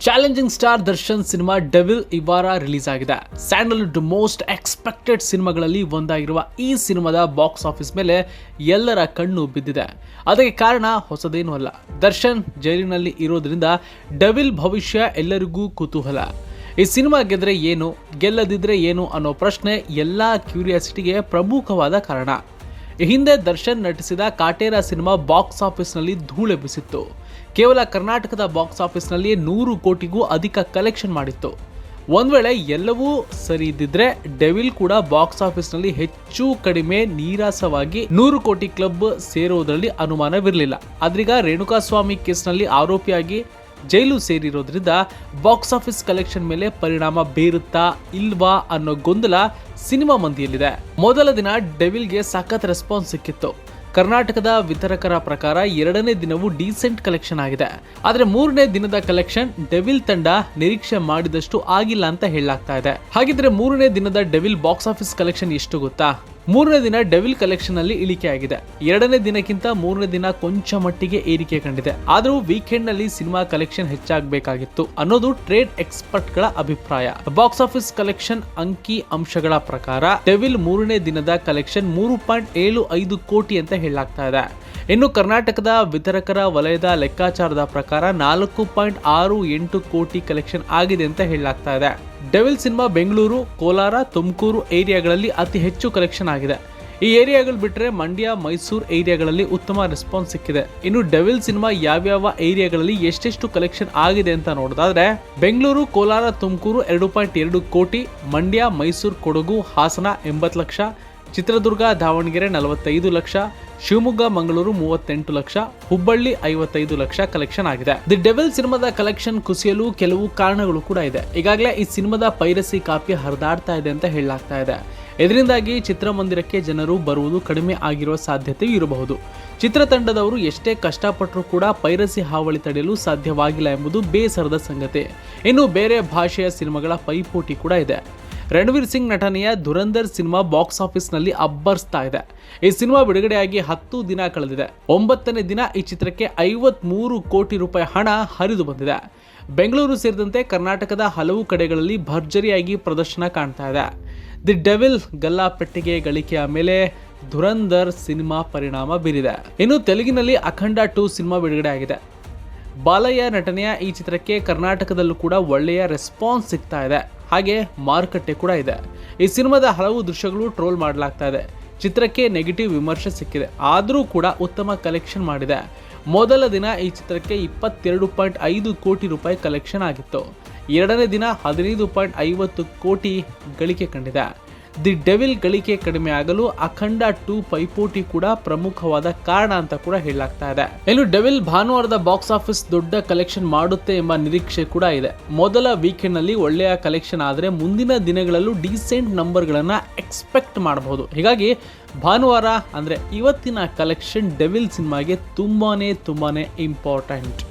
Challenging star Darshan cinema devil ಈ ವಾರ release ಆಗಿದೆ. ಸ್ಯಾಂಡಲ್ವುಡ್ ಮೋಸ್ಟ್ ಎಕ್ಸ್ಪೆಕ್ಟೆಡ್ ಸಿನಿಮಾಗಳಲ್ಲಿ ಒಂದಾಗಿರುವ ಈ ಸಿನಿಮಾದ ಬಾಕ್ಸ್ ಆಫೀಸ್ ಮೇಲೆ ಎಲ್ಲರ ಕಣ್ಣು ಬಿದ್ದಿದೆ. ಅದಕ್ಕೆ ಕಾರಣ ಹೊಸದೇನೂ ಅಲ್ಲ, ದರ್ಶನ್ ಜೈಲಿನಲ್ಲಿ ಇರೋದ್ರಿಂದ ಡೆವಿಲ್ ಭವಿಷ್ಯ ಎಲ್ಲರಿಗೂ ಕುತೂಹಲ. ಈ ಸಿನಿಮಾ ಗೆದ್ರೆ ಏನು, ಗೆಲ್ಲದಿದ್ರೆ ಏನು ಅನ್ನೋ ಪ್ರಶ್ನೆ ಎಲ್ಲಾ ಕ್ಯೂರಿಯಾಸಿಟಿಗೆ ಪ್ರಮುಖವಾದ ಕಾರಣ. ಈ ಹಿಂದೆ ದರ್ಶನ್ ನಟಿಸಿದ ಕಾಟೇರ ಸಿನಿಮಾ ಬಾಕ್ಸ್ ಆಫೀಸ್ನಲ್ಲಿ ಧೂಳೆಬ್ಬಿಸಿತ್ತು. ಕೇವಲ ಕರ್ನಾಟಕದ ಬಾಕ್ಸ್ ಆಫೀಸ್ನಲ್ಲಿ 100 ಕೋಟಿಗೂ ಅಧಿಕ ಕಲೆಕ್ಷನ್ ಮಾಡಿತ್ತು. ಒಂದ್ ವೇಳೆ ಎಲ್ಲವೂ ಸರಿ ಇದ್ದಿದ್ರೆ ಡೆವಿಲ್ ಕೂಡ ಬಾಕ್ಸ್ ಆಫೀಸ್ನಲ್ಲಿ ಹೆಚ್ಚು ಕಡಿಮೆ ನೀರಸವಾಗಿ 100 ಕೋಟಿ ಕ್ಲಬ್ ಸೇರುವುದರಲ್ಲಿ ಅನುಮಾನವಿರಲಿಲ್ಲ. ಆದ್ರೀಗ ರೇಣುಕಾಸ್ವಾಮಿ ಕೇಸ್ನಲ್ಲಿ ಆರೋಪಿಯಾಗಿ ಜೈಲು ಸೇರಿರೋದ್ರಿಂದ ಬಾಕ್ಸ್ ಆಫೀಸ್ ಕಲೆಕ್ಷನ್ ಮೇಲೆ ಪರಿಣಾಮ ಬೀರುತ್ತಾ ಇಲ್ವಾ ಅನ್ನೋ ಗೊಂದಲ ಸಿನಿಮಾ ಮಂದಿಯಲ್ಲಿದೆ. ಮೊದಲ ದಿನ ಡೆವಿಲ್ಗೆ ಸಖತ್ ರೆಸ್ಪಾನ್ಸ್ ಸಿಕ್ಕಿತ್ತು. ಕರ್ನಾಟಕದ ವಿತರಕರ ಪ್ರಕಾರ 2ನೇ ದಿನವೂ ಡೀಸೆಂಟ್ ಕಲೆಕ್ಷನ್ ಆಗಿದೆ. ಆದ್ರೆ 3ನೇ ದಿನದ ಕಲೆಕ್ಷನ್ ಡೆವಿಲ್ ತಂಡ ನಿರೀಕ್ಷೆ ಮಾಡಿದಷ್ಟು ಆಗಿಲ್ಲ ಅಂತ ಹೇಳಲಾಗ್ತಾ ಇದೆ. ಹಾಗಿದ್ರೆ 3ನೇ ದಿನದ ಡೆವಿಲ್ ಬಾಕ್ಸ್ ಆಫೀಸ್ ಕಲೆಕ್ಷನ್ ಎಷ್ಟು ಗೊತ್ತಾ? 3ನೇ ದಿನ ಡೆವಿಲ್ ಕಲೆಕ್ಷನ್ ಅಲ್ಲಿ ಇಳಿಕೆ ಆಗಿದೆ. 2ನೇ ದಿನಕ್ಕಿಂತ 3ನೇ ದಿನ ಕೊಂಚ ಮಟ್ಟಿಗೆ ಏರಿಕೆ ಕಂಡಿದೆ. ಆದ್ರೂ ವೀಕೆಂಡ್ ನಲ್ಲಿ ಸಿನಿಮಾ ಕಲೆಕ್ಷನ್ ಹೆಚ್ಚಾಗಬೇಕಾಗಿತ್ತು ಅನ್ನೋದು ಟ್ರೇಡ್ ಎಕ್ಸ್ಪರ್ಟ್ ಗಳ ಅಭಿಪ್ರಾಯ. ಬಾಕ್ಸ್ ಆಫೀಸ್ ಕಲೆಕ್ಷನ್ ಅಂಕಿ ಅಂಶಗಳ ಪ್ರಕಾರ ಡೆವಿಲ್ 3ನೇ ದಿನದ ಕಲೆಕ್ಷನ್ 3.75 ಕೋಟಿ ಅಂತ ಹೇಳಲಾಗ್ತಾ ಇದೆ. ಇನ್ನು ಕರ್ನಾಟಕದ ವಿತರಕರ ವಲಯದ ಲೆಕ್ಕಾಚಾರದ ಪ್ರಕಾರ 4.68 ಕೋಟಿ ಕಲೆಕ್ಷನ್ ಆಗಿದೆ ಅಂತ ಹೇಳಲಾಗ್ತಾ ಇದೆ. ಡೆವಿಲ್ ಸಿನಿಮಾ ಬೆಂಗಳೂರು, ಕೋಲಾರ, ತುಮಕೂರು ಏರಿಯಾಗಳಲ್ಲಿ ಅತಿ ಹೆಚ್ಚು ಕಲೆಕ್ಷನ್ ಆಗಿದೆ. ಈ ಏರಿಯಾಗಳು ಬಿಟ್ಟರೆ ಮಂಡ್ಯ, ಮೈಸೂರು ಏರಿಯಾಗಳಲ್ಲಿ ಉತ್ತಮ ರೆಸ್ಪಾನ್ಸ್ ಸಿಕ್ಕಿದೆ. ಇನ್ನು ಡೆವಿಲ್ ಸಿನಿಮಾ ಯಾವ್ಯಾವ ಏರಿಯಾಗಳಲ್ಲಿ ಎಷ್ಟೆಷ್ಟು ಕಲೆಕ್ಷನ್ ಆಗಿದೆ ಅಂತ ನೋಡೋದಾದ್ರೆ ಬೆಂಗಳೂರು, ಕೋಲಾರ, ತುಮಕೂರು 2.2 ಕೋಟಿ, ಮಂಡ್ಯ, ಮೈಸೂರು, ಕೊಡಗು, ಹಾಸನ 80 ಲಕ್ಷ, ಚಿತ್ರದುರ್ಗ, ದಾವಣಗೆರೆ 45 ಲಕ್ಷ, ಶಿವಮೊಗ್ಗ, ಮಂಗಳೂರು 38 ಲಕ್ಷ, ಹುಬ್ಬಳ್ಳಿ 55 ಲಕ್ಷ ಕಲೆಕ್ಷನ್ ಆಗಿದೆ. ದಿ ಡೆವಿಲ್ ಸಿನಿಮಾದ ಕಲೆಕ್ಷನ್ ಕುಸಿಯಲು ಕೆಲವು ಕಾರಣಗಳು ಕೂಡ ಇದೆ. ಈಗಾಗಲೇ ಈ ಸಿನಿಮಾದ ಪೈರಸಿ ಕಾಪಿ ಹರಿದಾಡ್ತಾ ಇದೆ ಅಂತ ಹೇಳಲಾಗ್ತಾ ಇದೆ. ಇದರಿಂದಾಗಿ ಚಿತ್ರಮಂದಿರಕ್ಕೆ ಜನರು ಬರುವುದು ಕಡಿಮೆ ಆಗಿರುವ ಸಾಧ್ಯತೆಯೂ ಇರಬಹುದು. ಚಿತ್ರತಂಡದವರು ಎಷ್ಟೇ ಕಷ್ಟಪಟ್ಟರೂ ಕೂಡ ಪೈರಸಿ ಹಾವಳಿ ತಡೆಯಲು ಸಾಧ್ಯವಾಗಿಲ್ಲ ಎಂಬುದು ಬೇಸರದ ಸಂಗತಿ. ಇನ್ನು ಬೇರೆ ಭಾಷೆಯ ಸಿನಿಮಾಗಳ ಪೈಪೋಟಿ ಕೂಡ ಇದೆ. ರಣವೀರ್ ಸಿಂಗ್ ನಟನೆಯ ಧುರಂಧರ್ ಸಿನಿಮಾ ಬಾಕ್ಸ್ ಆಫೀಸ್ ನಲ್ಲಿ ಅಬ್ಬರಿಸ್ತಾ ಇದೆ. ಈ ಸಿನಿಮಾ ಬಿಡುಗಡೆಯಾಗಿ 10 ದಿನ ಕಳೆದಿದೆ. 9ನೇ ದಿನ ಈ ಚಿತ್ರಕ್ಕೆ 53 ಕೋಟಿ ರೂಪಾಯಿ ಹಣ ಹರಿದು ಬಂದಿದೆ. ಬೆಂಗಳೂರು ಸೇರಿದಂತೆ ಕರ್ನಾಟಕದ ಹಲವು ಕಡೆಗಳಲ್ಲಿ ಭರ್ಜರಿಯಾಗಿ ಪ್ರದರ್ಶನ ಕಾಣ್ತಾ ಇದೆ. ದಿ ಡೆವಿಲ್ ಗಲ್ಲಾಪೆಟ್ಟಿಗೆ ಗಳಿಕೆಯ ಮೇಲೆ ಧುರಂಧರ್ ಸಿನಿಮಾ ಪರಿಣಾಮ ಬೀರಿದೆ. ಇನ್ನು ತೆಲುಗಿನಲ್ಲಿ ಅಖಂಡ 2 ಸಿನಿಮಾ ಬಿಡುಗಡೆ ಆಗಿದೆ. ಬಾಲಯ್ಯ ನಟನೆಯ ಈ ಚಿತ್ರಕ್ಕೆ ಕರ್ನಾಟಕದಲ್ಲೂ ಕೂಡ ಒಳ್ಳೆಯ ರೆಸ್ಪಾನ್ಸ್ ಸಿಗ್ತಾ ಇದೆ. ಹಾಗೆ ಮಾರುಕಟ್ಟೆ ಕೂಡ ಇದೆ. ಈ ಸಿನಿಮಾದ ಹಲವು ದೃಶ್ಯಗಳು ಟ್ರೋಲ್ ಮಾಡಲಾಗ್ತಾ ಇದೆ. ಚಿತ್ರಕ್ಕೆ ನೆಗೆಟಿವ್ ವಿಮರ್ಶೆ ಸಿಕ್ಕಿದೆ, ಆದರೂ ಕೂಡ ಉತ್ತಮ ಕಲೆಕ್ಷನ್ ಮಾಡಿದೆ. ಮೊದಲ ದಿನ ಈ ಚಿತ್ರಕ್ಕೆ 22.5 ಕೋಟಿ ರೂಪಾಯಿ ಕಲೆಕ್ಷನ್ ಆಗಿತ್ತು. 2ನೇ ದಿನ 15.50 ಕೋಟಿ ಗಳಿಕೆ ಕಂಡಿದೆ. ದಿ ಡೆವಿಲ್ ಗಳಿಕೆ ಕಡಿಮೆ ಆಗಲು ಅಖಂಡ 2 ಪೈಪೋಟಿ ಕೂಡ ಪ್ರಮುಖವಾದ ಕಾರಣ ಅಂತ ಕೂಡ ಹೇಳಲಾಗ್ತಾ ಇದೆ. ಇನ್ನು ಡೆವಿಲ್ ಭಾನುವಾರದ ಬಾಕ್ಸ್ ಆಫೀಸ್ ದೊಡ್ಡ ಕಲೆಕ್ಷನ್ ಮಾಡುತ್ತೆ ಎಂಬ ನಿರೀಕ್ಷೆ ಕೂಡ ಇದೆ. ಮೊದಲ ವೀಕೆಂಡ್ ನಲ್ಲಿ ಒಳ್ಳೆಯ ಕಲೆಕ್ಷನ್ ಆದರೆ ಮುಂದಿನ ದಿನಗಳಲ್ಲೂ ಡೀಸೆಂಟ್ ನಂಬರ್ಗಳನ್ನ ಎಕ್ಸ್ಪೆಕ್ಟ್ ಮಾಡಬಹುದು. ಹೀಗಾಗಿ ಭಾನುವಾರ ಅಂದ್ರೆ ಇವತ್ತಿನ ಕಲೆಕ್ಷನ್ ಡೆವಿಲ್ ಸಿನಿಮಾಗೆ ತುಂಬಾನೇ ಇಂಪಾರ್ಟೆಂಟ್.